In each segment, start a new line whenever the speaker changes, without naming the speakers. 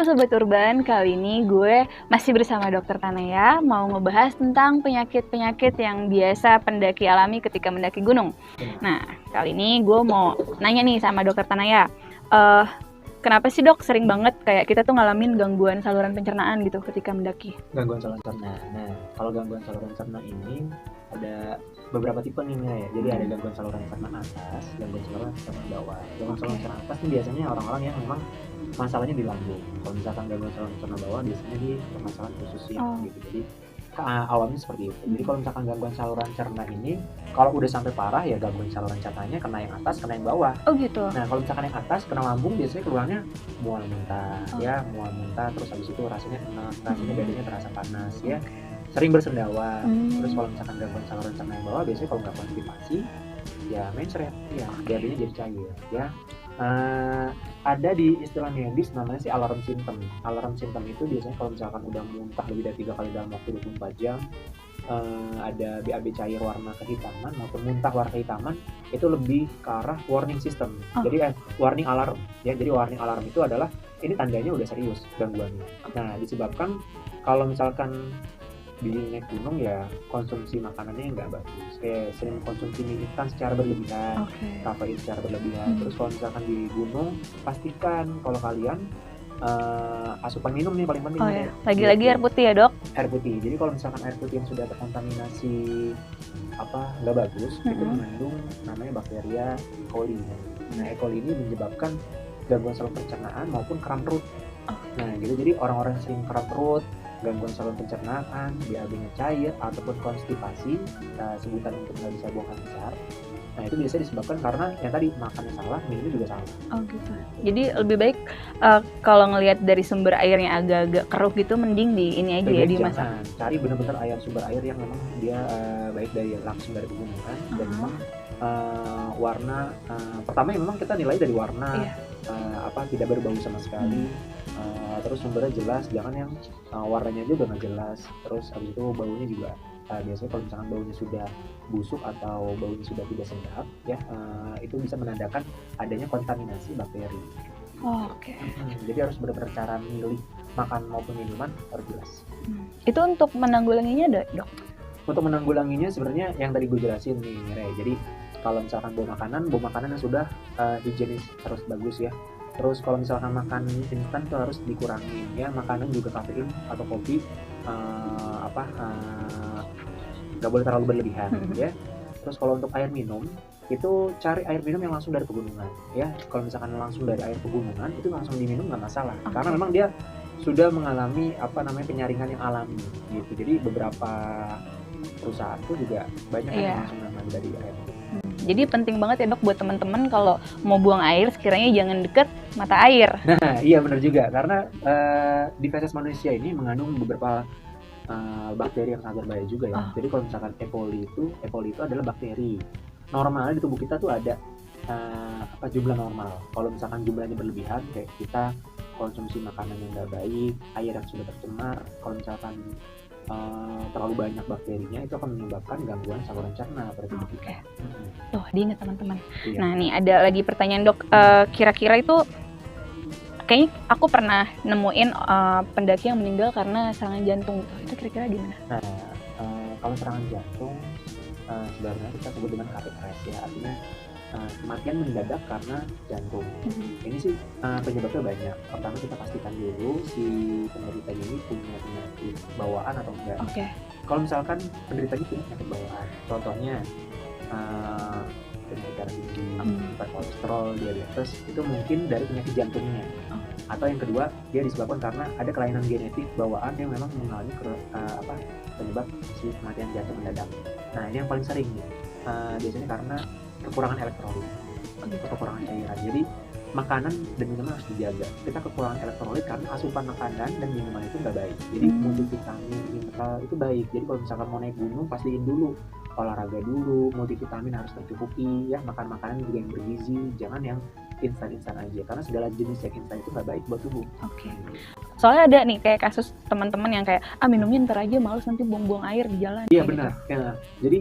Sobat Urban, kali ini gue masih bersama Dokter Tanaya mau ngebahas tentang penyakit-penyakit yang biasa pendaki alami ketika mendaki gunung. Nah, kali ini gue mau nanya nih sama Dokter Tanaya, kenapa sih dok sering banget kayak kita tuh ngalamin gangguan saluran pencernaan gitu ketika mendaki?
Gangguan saluran cerna. Nah, kalau gangguan saluran cerna ini ada beberapa tipe nih ya. Jadi ada gangguan saluran cerna atas, gangguan saluran cerna bawah. Gangguan saluran cerna atas ini biasanya orang-orang yang memang masalahnya di lambung. Kalau misalkan gangguan saluran cerna bawah biasanya di permasalahan khusus gitu. Jadi awalnya seperti itu. Jadi kalau misalkan gangguan saluran cerna ini kalau udah sampai parah ya gangguan saluran cernanya kena yang atas, kena yang bawah.
Oh gitu.
Nah, kalau misalkan yang atas kena lambung biasanya keluarnya mual muntah, mual muntah, terus habis itu rasanya enak, rasanya badannya terasa panas ya. Sering bersendawa. Terus kalau misalkan gangguan saluran cerna yang bawah biasanya kalau nggak konstipasi ya mencret, ya diarenya jadi cair ya. Ada di istilah medis namanya sih alarm symptom. Alarm symptom itu biasanya kalau misalkan udah muntah lebih dari 3 kali dalam waktu 24 jam, ada BAB cair warna kehitaman maupun muntah warna kehitaman, itu lebih ke arah warning system. Jadi warning alarm ya. Jadi warning alarm itu adalah ini tandanya udah serius gangguannya. Nah, disebabkan kalau misalkan di naik gunung ya konsumsi makanannya nggak bagus, kayak sering konsumsi mie instan secara berlebihan, kafein secara berlebihan. Terus kalau misalkan di gunung pastikan kalau kalian asupan minum nih paling penting.
Lagi-lagi air putih ya dok?
Air putih. Jadi kalau misalkan air putih yang sudah terkontaminasi nggak bagus, itu mengandung namanya bakteria E. coli. Nah, E. coli ini menyebabkan gangguan saluran pencernaan maupun kram perut. Nah, jadi orang-orang yang sering kram perut, gangguan saluran pencernaan, BAB-nya cair ataupun konstipasi, sebutan untuk nggak bisa buang air besar. Nah, itu biasanya disebabkan karena yang tadi makannya salah, minumnya juga salah.
Oh gitu. Jadi lebih baik kalau ngelihat dari sumber airnya agak-agak keruh gitu, mending di ini aja ya dimasak.
Cari benar-benar sumber air yang memang dia baik dari langsung dari pegunungan dan memang warna pertama yang memang kita nilai dari warna tidak berbau sama sekali. Terus sumbernya jelas, jangan yang warnanya juga nggak jelas. Terus habis itu baunya juga biasanya kalau misalkan baunya sudah busuk atau baunya sudah tidak sedap ya, itu bisa menandakan adanya kontaminasi bakteri. Jadi harus benar-benar cara milih makan maupun minuman harus jelas.
Itu untuk menanggulanginya dok?
Untuk menanggulanginya sebenarnya yang tadi gue jelasin nih Ray. Jadi kalau misalkan bawa makanan yang sudah higienis harus bagus ya. Terus kalau misalkan makan instan itu harus dikurangi ya. Makanan juga kafein atau kopi nggak boleh terlalu berlebihan ya. Terus kalau untuk air minum itu cari air minum yang langsung dari pegunungan ya. Kalau misalkan langsung dari air pegunungan itu langsung diminum nggak masalah, karena memang dia sudah mengalami penyaringan yang alami gitu. Jadi beberapa perusahaan tuh juga banyak yang langsung mengambil dari air.
Jadi penting banget ya dok buat teman-teman kalau mau buang air sekiranya jangan deket mata air.
Nah iya benar juga, karena di feses manusia ini mengandung beberapa bakteri yang sangat berbahaya juga ya. Jadi kalau misalkan E. coli itu adalah bakteri. Normalnya di tubuh kita tuh ada jumlah normal. Kalau misalkan jumlahnya berlebihan, kayak kita konsumsi makanan yang nggak baik, air yang sudah tercemar, kalau misalkan terlalu banyak bakterinya itu akan menyebabkan gangguan saluran cerna pada tubuh kita.
Tuh diingat teman-teman. Nah nih ada lagi pertanyaan dok, kira-kira itu kayaknya aku pernah nemuin pendaki yang meninggal karena serangan jantung. Itu kira-kira gimana?
Nah kalau serangan jantung sebenarnya kita sebut dengan cardiac arrest ya, artinya kematian mendadak karena jantung. Ini sih penyebabnya banyak. Pertama kita pastikan dulu si penderitanya ini punya penyakit bawaan atau enggak. Kalau misalkan penderitanya punya penyakit bawaan, contohnya penyakit darah tinggi, hiperkolesterol, diabetes, itu mungkin dari penyakit jantungnya. Atau yang kedua dia disebabkan karena ada kelainan genetik bawaan yang memang mengalami penyebab si kematian jantung mendadak. Nah ini yang paling sering nih, biasanya karena kekurangan elektrolit atau kekurangan cairan. Jadi makanan dan minuman harus dijaga. Kita kekurangan elektrolit karena asupan makanan dan minuman itu nggak baik. Jadi multivitamin, mineral itu baik. Jadi kalau misalkan mau naik gunung pastiin dulu olahraga dulu, multivitamin harus tercukupi ya, makan makanan juga yang bergizi, jangan yang instan aja, karena segala jenis yang instan itu nggak baik buat tubuh.
Soalnya ada nih kayak kasus teman-teman yang kayak minumnya ntar aja, males nanti buang-buang air di jalan.
Iya benar ya. Jadi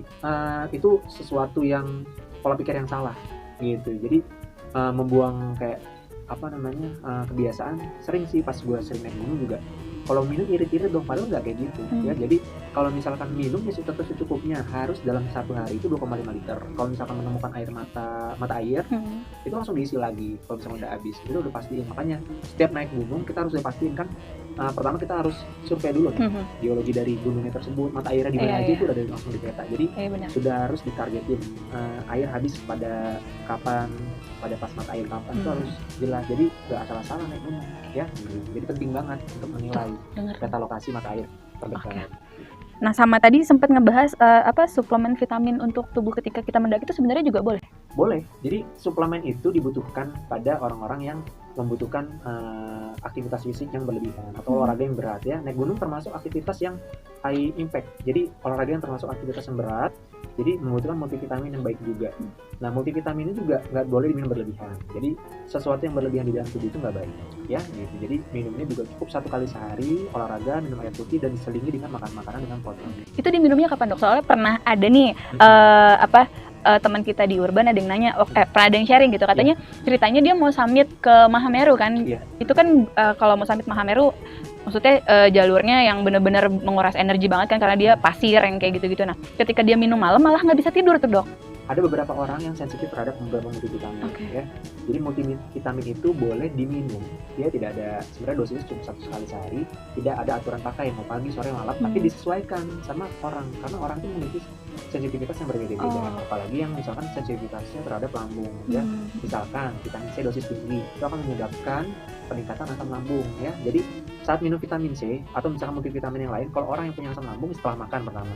itu sesuatu yang pola pikir yang salah gitu. Jadi membuang kayak kebiasaan sering sih pas gue sering naik gunung juga kalau minum irit-irit dong, padahal nggak kayak gitu ya. Jadi kalau misalkan minum ya tetap secukupnya, harus dalam satu hari itu 2,5 liter. Kalau misalkan menemukan air mata air itu langsung diisi lagi kalau misalkan udah habis, itu udah pastiin. Makanya setiap naik gunung kita harus pastiin kan, pertama kita harus survei dulu nih geologi dari gunungnya tersebut, mata airnya di mana aja itu udah langsung di peta. Jadi sudah harus ditargetin air habis pada kapan, pada pas mata air kapan itu harus jelas. Jadi nggak asal-asalan naik gunung ya. Jadi penting banget untuk menilai peta lokasi mata air terdekat.
Nah, sama tadi sempat ngebahas suplemen vitamin untuk tubuh ketika kita mendaki itu sebenarnya juga boleh?
Boleh. Jadi suplemen itu dibutuhkan pada orang-orang yang membutuhkan aktivitas fisik yang berlebihan atau olahraga yang berat ya. Naik gunung termasuk aktivitas yang high impact. Jadi olahraga yang termasuk aktivitas yang berat, jadi membutuhkan multivitamin yang baik juga. Nah, multivitamin ini juga nggak boleh diminum berlebihan. Jadi sesuatu yang berlebihan di dalam tubuh itu nggak baik ya gitu. Jadi minumnya juga cukup 1 kali sehari, olahraga, minum air putih, dan diselingi dengan makan makanan dengan protein.
Itu diminumnya kapan, Dok? Soalnya pernah ada nih teman kita di Urban ada yang nanya, pernah ada yang sharing gitu, katanya ceritanya dia mau summit ke Mahameru kan. Itu kan kalau mau summit Mahameru maksudnya jalurnya yang benar-benar menguras energi banget kan, karena dia pasir yang kayak gitu-gitu. Nah, ketika dia minum malam malah nggak bisa tidur tuh, Dok.
Ada beberapa orang yang sensitif terhadap beberapa multivitamin ya. Jadi multivitamin itu boleh diminum. Dia tidak ada, sebenarnya dosisnya cuma 1 kali sehari, tidak ada aturan pakai mau pagi, sore, malam, tapi disesuaikan sama orang, karena orang itu memiliki sensitivitas yang berbeda-beda. Apalagi yang misalkan sensitivitasnya terhadap lambung ya. Misalkan vitamin C dosis tinggi itu akan menyebabkan peningkatan asam lambung ya. Jadi saat minum vitamin C atau misalkan multivitamin yang lain, kalau orang yang punya asam lambung setelah makan pertama.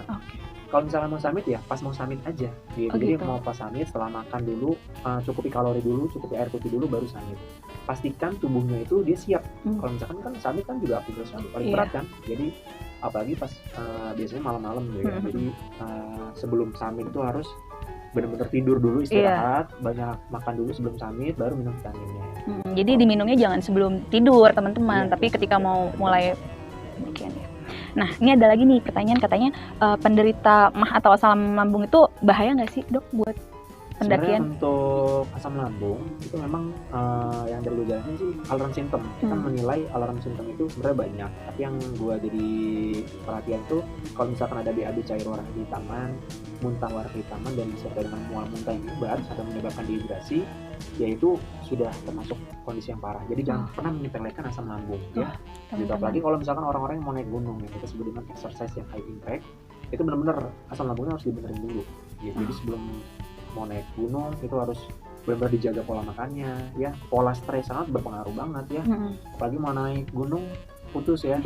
Kalau misalnya mau summit ya pas mau summit aja gitu. Jadi mau pas summit setelah makan dulu, cukupi kalori dulu, cukupi air putih dulu, baru summit. Pastikan tubuhnya itu dia siap. Kalau misalkan kan summit kan juga aktivitas paling berat kan. Jadi apalagi pas biasanya malam-malam gitu ya. Jadi sebelum summit itu harus benar-benar tidur dulu, istirahat, banyak makan dulu sebelum summit, baru minum vitaminnya.
Jadi diminumnya jangan sebelum tidur, teman-teman, tapi ketika mau mulai demikian ya. Nah, ini ada lagi nih pertanyaan, katanya penderita MAH atau asam lambung itu bahaya nggak sih, Dok, buat pendakian?
Sebenarnya untuk asam lambung itu memang yang dari gue jelasin sih alarm simptom. Kita menilai alarm simptom itu sebenarnya banyak, tapi yang gue jadi perhatian tuh kalau misalkan ada BAB cair warna kehitaman, muntah warna kehitaman, dan disertai dengan mual muntah yang hebat atau menyebabkan dehidrasi, yaitu sudah termasuk kondisi yang parah. Jadi jangan pernah menyepelekan asam lambung ya. Gitu. Apalagi kalau misalkan orang-orang yang mau naik gunung yang kita sebut dengan exercise yang high impact, itu benar-benar asam lambungnya harus dibenerin dulu gitu. Jadi sebelum mau naik gunung itu harus benar-benar dijaga pola makannya ya. Pola stres sangat berpengaruh banget ya. Apalagi mau naik gunung putus ya.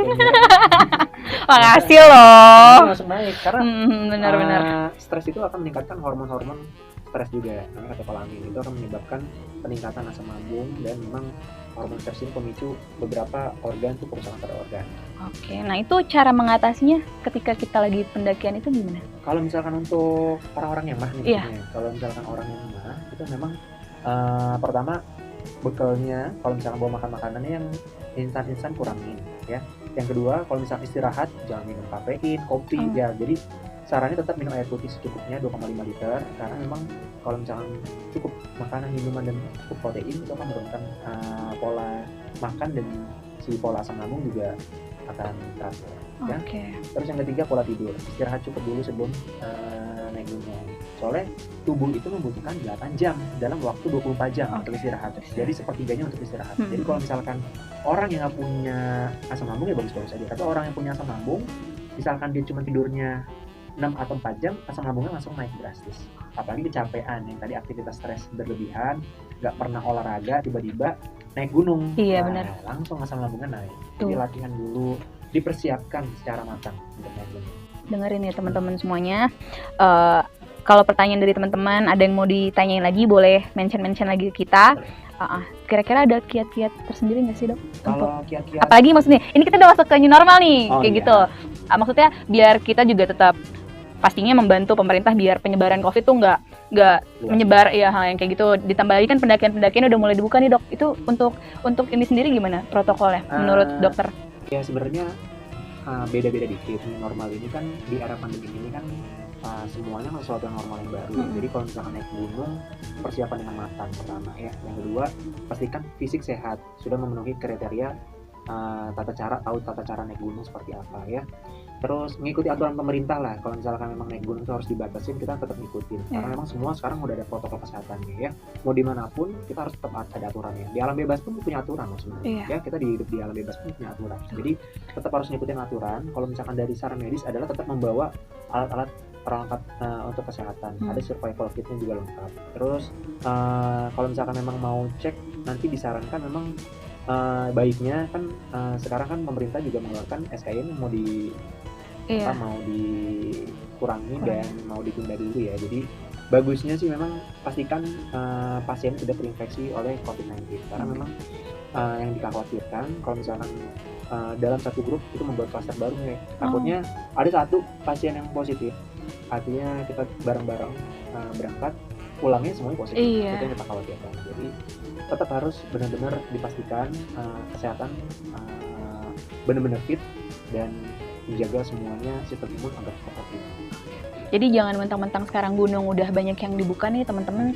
Makasih loh.
Langsung naik karena
benar-benar
stres itu akan meningkatkan hormon-hormon stres juga, namanya katepolamin. Itu akan menyebabkan peningkatan asam lambung, dan memang hormon stres ini pemicu beberapa organ tuh kerusakan pada organ.
Oke, nah itu cara mengatasinya ketika kita lagi pendakian itu gimana?
Kalau misalkan untuk orang-orang yang MAH nih, kalau misalkan orang yang MAH itu memang pertama bekalnya, kalau misalkan bawa makan makanannya yang instan kurangin ya. Yang kedua, kalau misalkan istirahat jangan minum kafein, kopi ya. Jadi sarannya tetap minum air putih secukupnya 2,5 liter, karena memang kalau misalkan cukup makanan, minuman, dan cukup protein itu akan menurunkan pola makan, dan si pola asam lambung juga akan terasa ya. Terus yang ketiga, pola tidur. Istirahat cukup dulu sebelum naik gunung. Soalnya tubuh itu membutuhkan 8 jam dalam waktu 24 jam untuk istirahat. Jadi sepertiganya untuk istirahat. Jadi kalau misalkan orang yang nggak punya asam lambung ya bagus-bagus aja. Tapi orang yang punya asam lambung, misalkan dia cuma tidurnya 6 atau 4 jam, asam lambungnya langsung naik drastis. Apalagi kecapean, yang tadi aktivitas stres berlebihan, nggak pernah olahraga, tiba-tiba naik gunung.
Benar.
Langsung asam lambungnya naik. Jadi latihan dulu, dipersiapkan secara matang untuk naik gunung.
Dengerin ya teman-teman semuanya. Kalau pertanyaan dari teman-teman ada yang mau ditanyain lagi, boleh mention lagi ke kita. Kira-kira ada kiat-kiat tersendiri nggak sih, Dok?
Kalau kiat-kiat,
apalagi maksudnya ini kita udah masuk ke new normal nih, gitu. Maksudnya biar kita juga tetap pastinya membantu pemerintah biar penyebaran COVID tuh nggak menyebar ya, hal yang kayak gitu. Ditambah lagi kan pendakian udah mulai dibuka nih, Dok. Itu untuk ini sendiri gimana protokolnya menurut dokter?
Ya sebenarnya beda-beda dikit. Normal ini kan di era pandemi ini kan semuanya kan sesuatu yang normal yang baru. Jadi kalau misalkan naik gunung, persiapan dengan matang pertama ya. Yang kedua, pastikan fisik sehat, sudah memenuhi kriteria tahu tata cara naik gunung seperti apa ya. Terus mengikuti aturan pemerintah lah. Kalau misalkan memang naik gunung itu harus dibatasin, kita tetap ngikutin. Karena memang semua sekarang udah ada protokol kesehatannya ya. Mau dimanapun kita harus tetap ada aturannya. Di alam bebas pun punya aturan loh sebenarnya. Ya, kita hidup di alam bebas pun punya aturan. Jadi tetap harus ngikutin aturan. Kalau misalkan dari saran medis adalah tetap membawa alat-alat perlengkap untuk kesehatan. Ada survival kitnya juga lengkap. Terus kalau misalkan memang mau cek, nanti disarankan memang baiknya kan sekarang kan pemerintah juga mengeluarkan SKN mau mau dikurangi dan mau ditunda dulu ya. Jadi bagusnya sih memang pastikan pasien sudah terinfeksi oleh COVID-19 karena memang yang dikhawatirkan kalau misalkan dalam satu grup itu membuat kluster baru ya. Takutnya ada satu pasien yang positif, artinya kita bareng-bareng berangkat, pulangnya semuanya positif. Itu yang kita khawatirkan. Jadi tetap harus benar-benar dipastikan kesehatan benar-benar fit dan menjaga semuanya sistem imun agar tetap optimal.
Jadi jangan mentang-mentang sekarang gunung udah banyak yang dibuka nih teman-teman,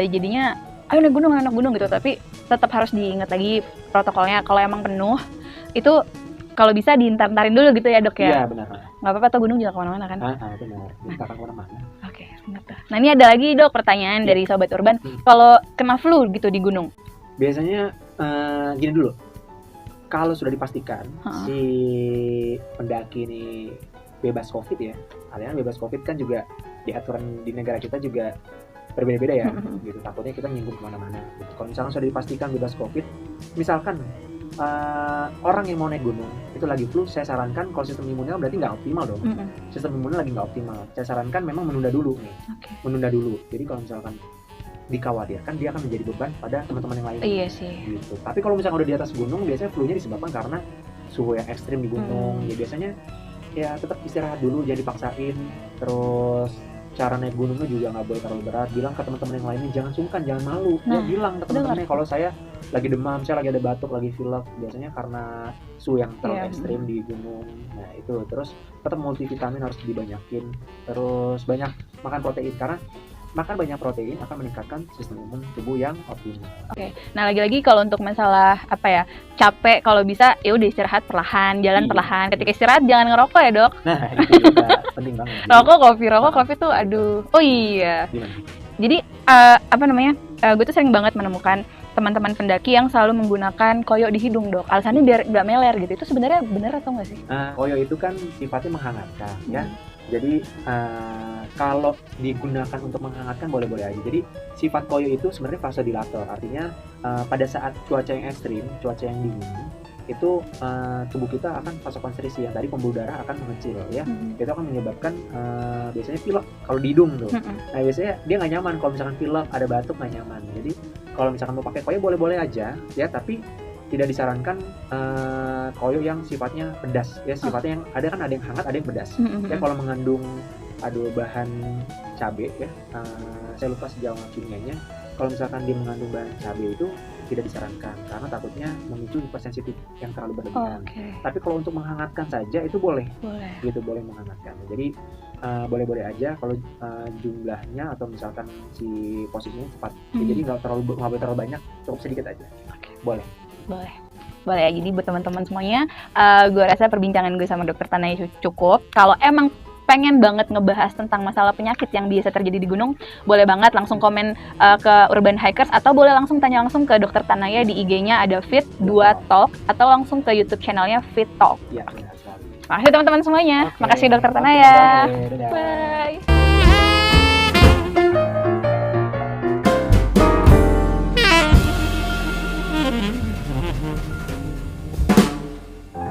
jadinya ayo naik gunung gitu, tapi tetap harus diingat lagi protokolnya. Kalau emang penuh itu kalau bisa diintar-intarin dulu gitu ya dok ya.
Iya benar.
Nggak apa-apa tuh gunung jangan kemana-mana kan.
Benar, kita akan kemana-mana.
Oke, benar. Nah ini ada lagi dok pertanyaan dari Sobat Urban, kalau kena flu gitu di gunung.
Biasanya gini dulu, kalau sudah dipastikan si pendaki ini bebas COVID ya, kalian bebas COVID kan juga di aturan di negara kita juga berbeda-beda ya, gitu. Takutnya kita nyinggung kemana-mana. Gitu. Kalau misalkan sudah dipastikan bebas COVID, misalkan orang yang mau naik gunung itu lagi flu, saya sarankan kalau sistem imunnya berarti nggak optimal dong. Sistem imunnya lagi nggak optimal. Saya sarankan memang menunda dulu nih, menunda dulu. Jadi kalau misalkan dikhawatirkan dia akan menjadi beban pada teman-teman yang lain.
Iya sih.
Gitu. Tapi kalau misalkan udah di atas gunung, biasanya flu-nya disebabkan karena suhu yang ekstrim di gunung. Ya biasanya ya tetap istirahat dulu, jangan dipaksain. Terus cara naik gunungnya juga nggak boleh terlalu berat. Bilang ke teman-teman yang lainnya jangan sungkan, jangan malu. Ya bilang ke teman-temannya kalau saya lagi demam, saya lagi ada batuk, lagi pilek. Biasanya karena suhu yang terlalu ekstrim di gunung. Nah itu. Terus tetap multivitamin harus dibanyakin. Terus banyak makan protein karena makan banyak protein akan meningkatkan sistem imun tubuh yang optimal.
Nah lagi-lagi kalau untuk masalah capek, kalau bisa ya udah istirahat perlahan, jalan perlahan. Ketika istirahat jangan ngerokok ya dok.
Nah itu juga penting banget.
Rokok kopi tuh aduh. Oh iya. Gimana? Jadi gue tuh sering banget menemukan teman-teman pendaki yang selalu menggunakan koyo di hidung dok. Alasannya biar nggak meler gitu. Itu sebenarnya benar atau nggak sih?
Koyo itu kan sifatnya menghangatkan ya. Jadi kalau digunakan untuk menghangatkan boleh-boleh aja. Jadi sifat koyo itu sebenarnya vasodilator. Artinya pada saat cuaca yang ekstrim, cuaca yang dingin, itu tubuh kita akan vasokonstriksi, yang tadi pembuluh darah akan mengecil ya. Itu akan menyebabkan biasanya pilek kalau di hidung tuh. Nah biasanya dia nggak nyaman kalau misalkan pilek, ada batuk nggak nyaman. Jadi kalau misalkan mau pakai koyo boleh-boleh aja ya, tapi tidak disarankan koyo yang sifatnya pedas ya. Sifatnya yang ada yang hangat, ada yang pedas. Ya kalau mengandung bahan cabai ya, saya lupa sejauh kimianya. Kalau misalkan dia mengandung bahan cabai itu tidak disarankan karena takutnya memicu hipersensitif yang terlalu berlebihan. Tapi kalau untuk menghangatkan saja itu boleh. Gitu, boleh menghangatkan. Jadi boleh-boleh aja kalau jumlahnya atau misalkan si posisinya tepat. Jadi nggak boleh terlalu banyak, cukup sedikit aja. Boleh ya. Jadi buat teman-teman semuanya, gue rasa perbincangan gue sama Dokter Tanaya cukup. Kalau emang pengen banget ngebahas tentang masalah penyakit yang biasa terjadi di gunung, boleh banget langsung komen ke Urban Hikers, atau boleh langsung tanya langsung ke Dokter Tanaya di IG-nya ada Fit2Talk, atau langsung ke YouTube channelnya Fit Talk. Makasih teman-teman semuanya. Makasih Dokter Tanaya. Bye.